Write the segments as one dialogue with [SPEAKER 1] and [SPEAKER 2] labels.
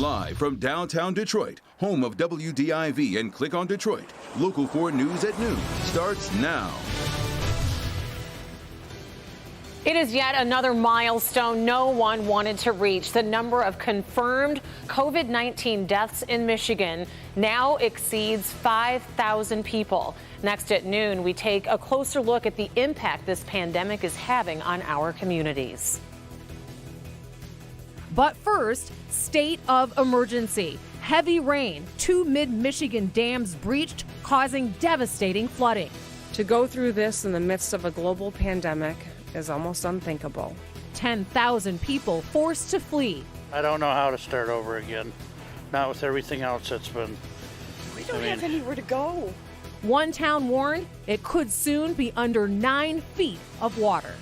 [SPEAKER 1] Live from downtown Detroit, home of WDIV and Click on Detroit, Local 4 News at noon starts now.
[SPEAKER 2] It is yet another milestone no one wanted to reach. The number of confirmed COVID-19 deaths in Michigan now exceeds 5,000 people. Next at noon, we take a closer look at the impact this pandemic is having on our communities.
[SPEAKER 3] But first, state of emergency. Heavy rain, 2 mid-Michigan dams breached, causing devastating flooding.
[SPEAKER 4] To go through this in the midst of a global pandemic is almost unthinkable.
[SPEAKER 3] 10,000 people forced to flee.
[SPEAKER 5] I don't know how to start over again. Not with everything else that's been.
[SPEAKER 6] We don't have anywhere to go.
[SPEAKER 3] One town warned it could soon be under 9 feet of water.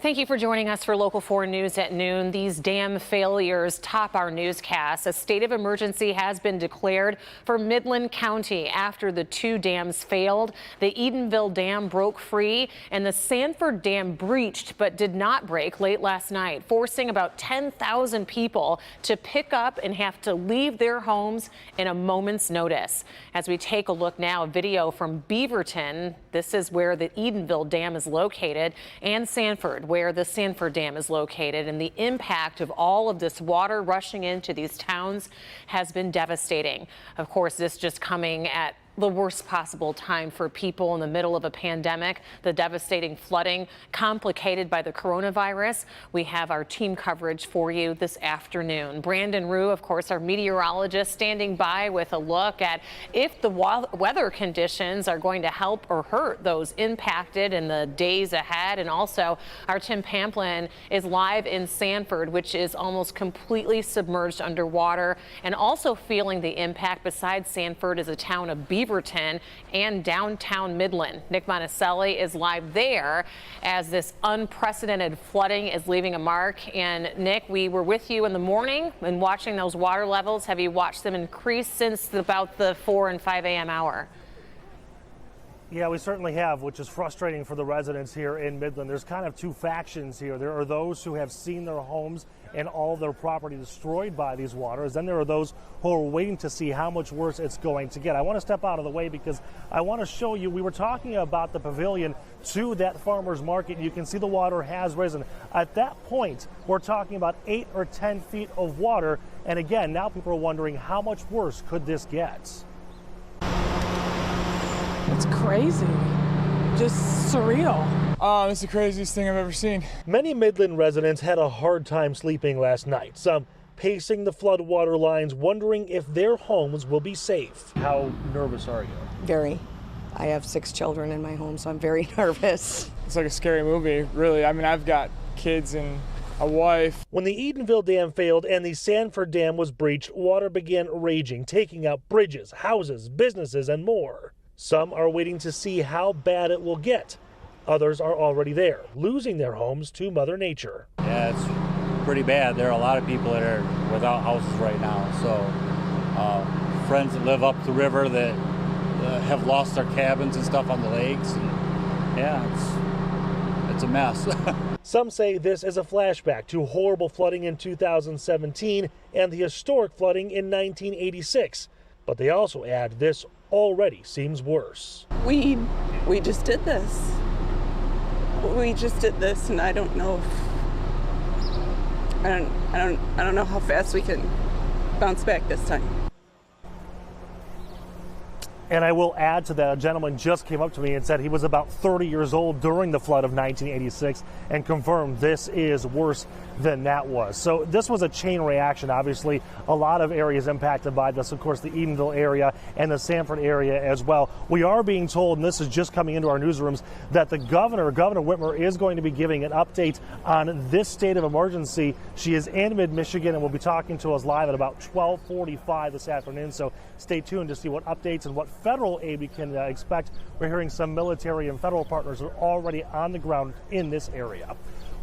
[SPEAKER 2] Thank you for joining us for Local 4 News at noon. These dam failures top our newscast. A state of emergency has been declared for Midland County after the 2 dams failed. The Edenville Dam broke free and the Sanford Dam breached but did not break late last night, forcing about 10,000 people to pick up and have to leave their homes in a moment's notice. As we take a look now, video from Beaverton. This is where the Edenville Dam is located, and Sanford, where the Sanford Dam is located, and the impact of all of this water rushing into these towns has been devastating. Of course, this just coming at the worst possible time for people in the middle of a pandemic, the devastating flooding complicated by the coronavirus. We have our team coverage for you this afternoon. Brandon Rue, of course, our meteorologist, standing by with a look at if the weather conditions are going to help or hurt those impacted in the days ahead. And also our Tim Pamplin is live in Sanford, which is almost completely submerged underwater, and also feeling the impact. Besides Sanford is a town of Beaverton and downtown Midland. Nick Monticelli is live there as this unprecedented flooding is leaving a mark. And Nick, we were with you in the morning and watching those water levels. Have you watched them increase since about the 4 and 5 a.m. hour?
[SPEAKER 7] Yeah, we certainly have, which is frustrating for the residents here in Midland. There's kind of 2 factions here. There are those who have seen their homes and all their property destroyed by these waters. Then there are those who are waiting to see how much worse it's going to get. I want to step out of the way because I want to show you, we were talking about the pavilion to that farmer's market. You can see the water has risen. At that point, we're talking about 8 or 10 feet of water. And again, now people are wondering how much worse could this get?
[SPEAKER 6] It's crazy. Just surreal.
[SPEAKER 8] It's the craziest thing I've ever seen.
[SPEAKER 7] Many Midland residents had a hard time sleeping last night. Some pacing the floodwater lines, wondering if their homes will be safe. How nervous are you?
[SPEAKER 6] Very. I have 6 children in my home, so I'm very nervous.
[SPEAKER 8] It's like a scary movie, really. I mean, I've got kids and a wife.
[SPEAKER 7] When the Edenville Dam failed and the Sanford Dam was breached, water began raging, taking out bridges, houses, businesses, and more. Some are waiting to see how bad it will get. Others are already there, losing their homes to Mother Nature.
[SPEAKER 9] Yeah, it's pretty bad. There are a lot of people that are without houses right now. So friends that live up the river that have lost their cabins and stuff on the lakes. And, yeah, it's a mess.
[SPEAKER 7] Some say this is a flashback to horrible flooding in 2017 and the historic flooding in 1986. But they also add this already seems worse.
[SPEAKER 10] We just did this. We just did this, and I don't know if I don't know how fast we can bounce back this time.
[SPEAKER 7] And I will add to that, a gentleman just came up to me and said he was about 30 years old during the flood of 1986 and confirmed this is worse than that was. So this was a chain reaction. Obviously, a lot of areas impacted by this. Of course, the Edenville area and the Sanford area as well. We are being told, and this is just coming into our newsrooms, that the Governor Whitmer, is going to be giving an update on this state of emergency. She is in mid-Michigan and will be talking to us live at about 12:45 this afternoon. So stay tuned to see what updates and what federal aid we can expect. We're hearing some military and federal partners are already on the ground in this area.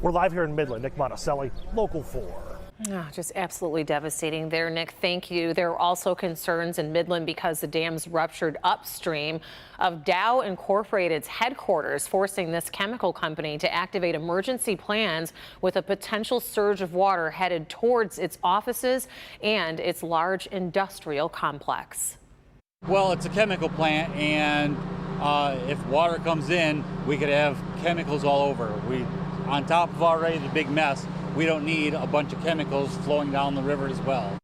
[SPEAKER 7] We're live here in Midland. Nick Monticelli, Local 4.
[SPEAKER 2] Oh, just absolutely devastating there, Nick. Thank you. There are also concerns in Midland because the dams ruptured upstream of Dow Incorporated's headquarters, forcing this chemical company to activate emergency plans with a potential surge of water headed towards its offices and its large industrial complex.
[SPEAKER 9] Well, it's a chemical plant, and if water comes in, we could have chemicals all over. On top of already the big mess, we don't need a bunch of chemicals flowing down the river as well.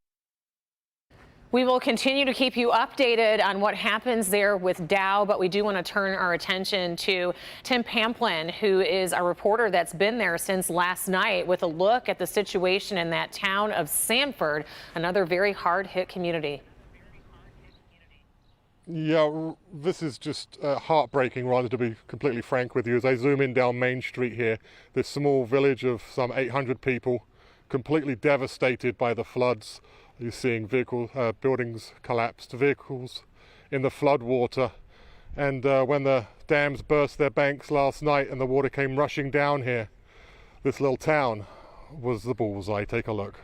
[SPEAKER 2] We will continue to keep you updated on what happens there with Dow, but we do want to turn our attention to Tim Pamplin, who is a reporter that's been there since last night with a look at the situation in that town of Sanford, another very hard-hit community.
[SPEAKER 11] Yeah, this is just heartbreaking, Rhonda, to be completely frank with you. As I zoom in down Main Street here, this small village of some 800 people, completely devastated by the floods. You're seeing buildings collapsed, vehicles in the flood water. And when the dams burst their banks last night and the water came rushing down here, this little town was the bullseye. Take a look.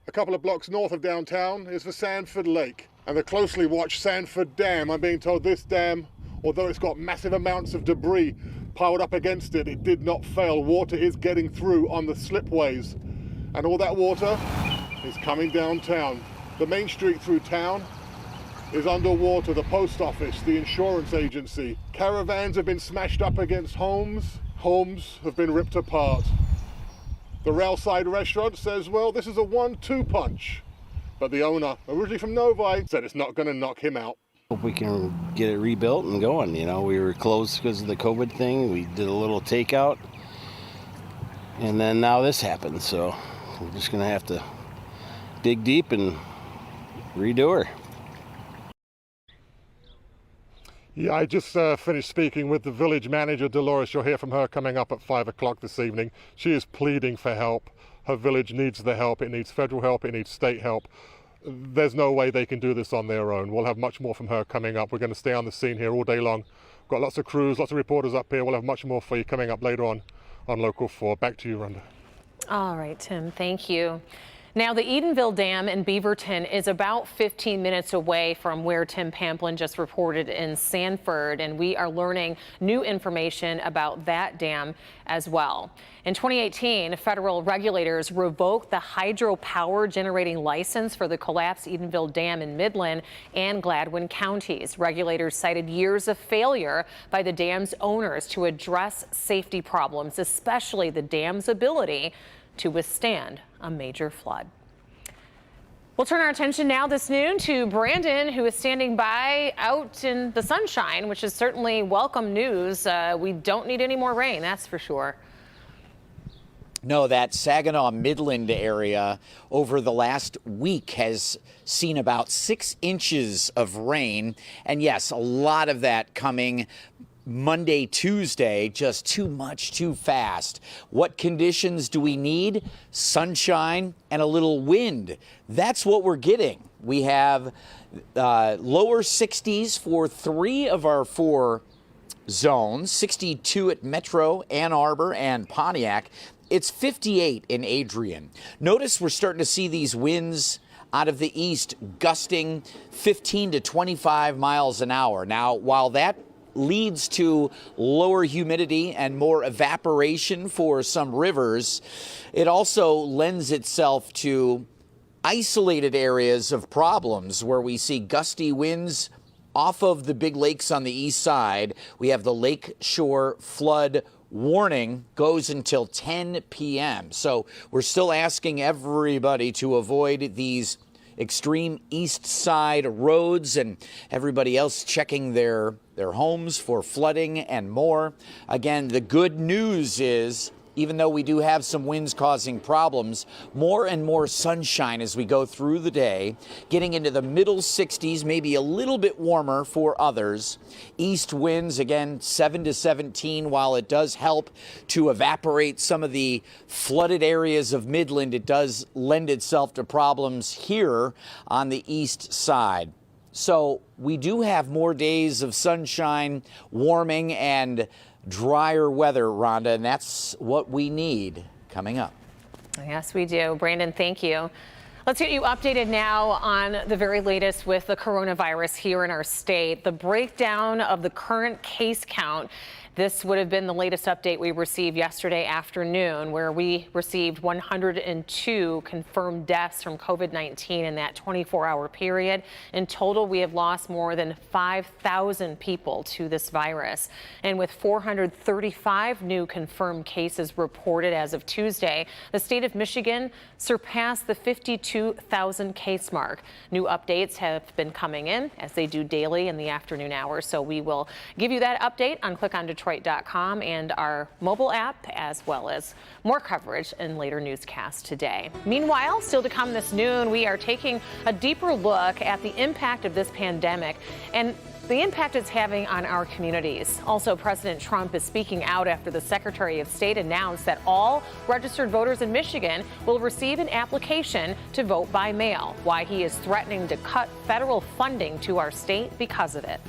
[SPEAKER 11] A couple of blocks north of downtown is the Sanford Lake. And the closely watched Sanford Dam. I'm being told this dam, although it's got massive amounts of debris piled up against it, it did not fail. Water is getting through on the slipways. And all that water is coming downtown. The main street through town is underwater. The post office, the insurance agency. Caravans have been smashed up against homes. Homes have been ripped apart. The Railside restaurant says, well, this is a 1-2 punch. But the owner, originally from Novi, said it's not going to knock him out.
[SPEAKER 12] Hope we can get it rebuilt and going. You know, we were closed because of the COVID thing. We did a little takeout. And then now this happened. So we're just going to have to dig deep and redo her.
[SPEAKER 11] Yeah, I just finished speaking with the village manager, Dolores. You'll hear from her coming up at 5 o'clock this evening. She is pleading for help. Her village needs the help. It needs federal help. It needs state help. There's no way they can do this on their own. We'll have much more from her coming up. We're going to stay on the scene here all day long. We've got lots of crews, lots of reporters up here. We'll have much more for you coming up later on Local 4. Back to you, Rhonda.
[SPEAKER 2] All right, Tim, thank you. Now, the Edenville Dam in Beaverton is about 15 minutes away from where Tim Pamplin just reported in Sanford, and we are learning new information about that dam as well. In 2018, federal regulators revoked the hydropower generating license for the collapsed Edenville Dam in Midland and Gladwin counties. Regulators cited years of failure by the dam's owners to address safety problems, especially the dam's ability to withstand a major flood. We'll turn our attention now this noon to Brandon, who is standing by out in the sunshine, which is certainly welcome news. We don't need any more rain, that's for sure.
[SPEAKER 13] No, that Saginaw Midland area over the last week has seen about 6 inches of rain. And yes, a lot of that coming Monday, Tuesday, just too much, too fast. What conditions do we need? Sunshine and a little wind. That's what we're getting. We have lower 60s for 3 of our 4 zones, 62 at Metro, Ann Arbor, and Pontiac. It's 58 in Adrian. Notice we're starting to see these winds out of the east gusting 15 to 25 miles an hour. Now, while that leads to lower humidity and more evaporation for some rivers, it also lends itself to isolated areas of problems where we see gusty winds off of the big lakes on the east side. We have the lake shore flood warning goes until 10 p.m. So we're still asking everybody to avoid these extreme east side roads, and everybody else checking their homes for flooding and more. Again, the good news is, even though we do have some winds causing problems, more and more sunshine as we go through the day, getting into the middle 60s, maybe a little bit warmer for others. East winds, again, 7 to 17. While it does help to evaporate some of the flooded areas of Midland, it does lend itself to problems here on the east side. So we do have more days of sunshine, warming, and drier weather, Rhonda, and that's what we need coming up.
[SPEAKER 2] Yes, we do. Brandon, thank you. Let's get you updated now on the very latest with the coronavirus here in our state. The breakdown of the current case count. This would have been the latest update we received yesterday afternoon, where we received 102 confirmed deaths from COVID-19 in that 24-hour period. In total, we have lost more than 5,000 people to this virus. And with 435 new confirmed cases reported as of Tuesday, the state of Michigan surpassed the 52,000 case mark. New updates have been coming in, as they do daily in the afternoon hours. So we will give you that update on ClickOnDetroit.com and our mobile app, as well as more coverage in later newscasts today. Meanwhile, still to come this noon, we are taking a deeper look at the impact of this pandemic and the impact it's having on our communities. Also, President Trump is speaking out after the Secretary of State announced that all registered voters in Michigan will receive an application to vote by mail. Why he is threatening to cut federal funding to our state because of it.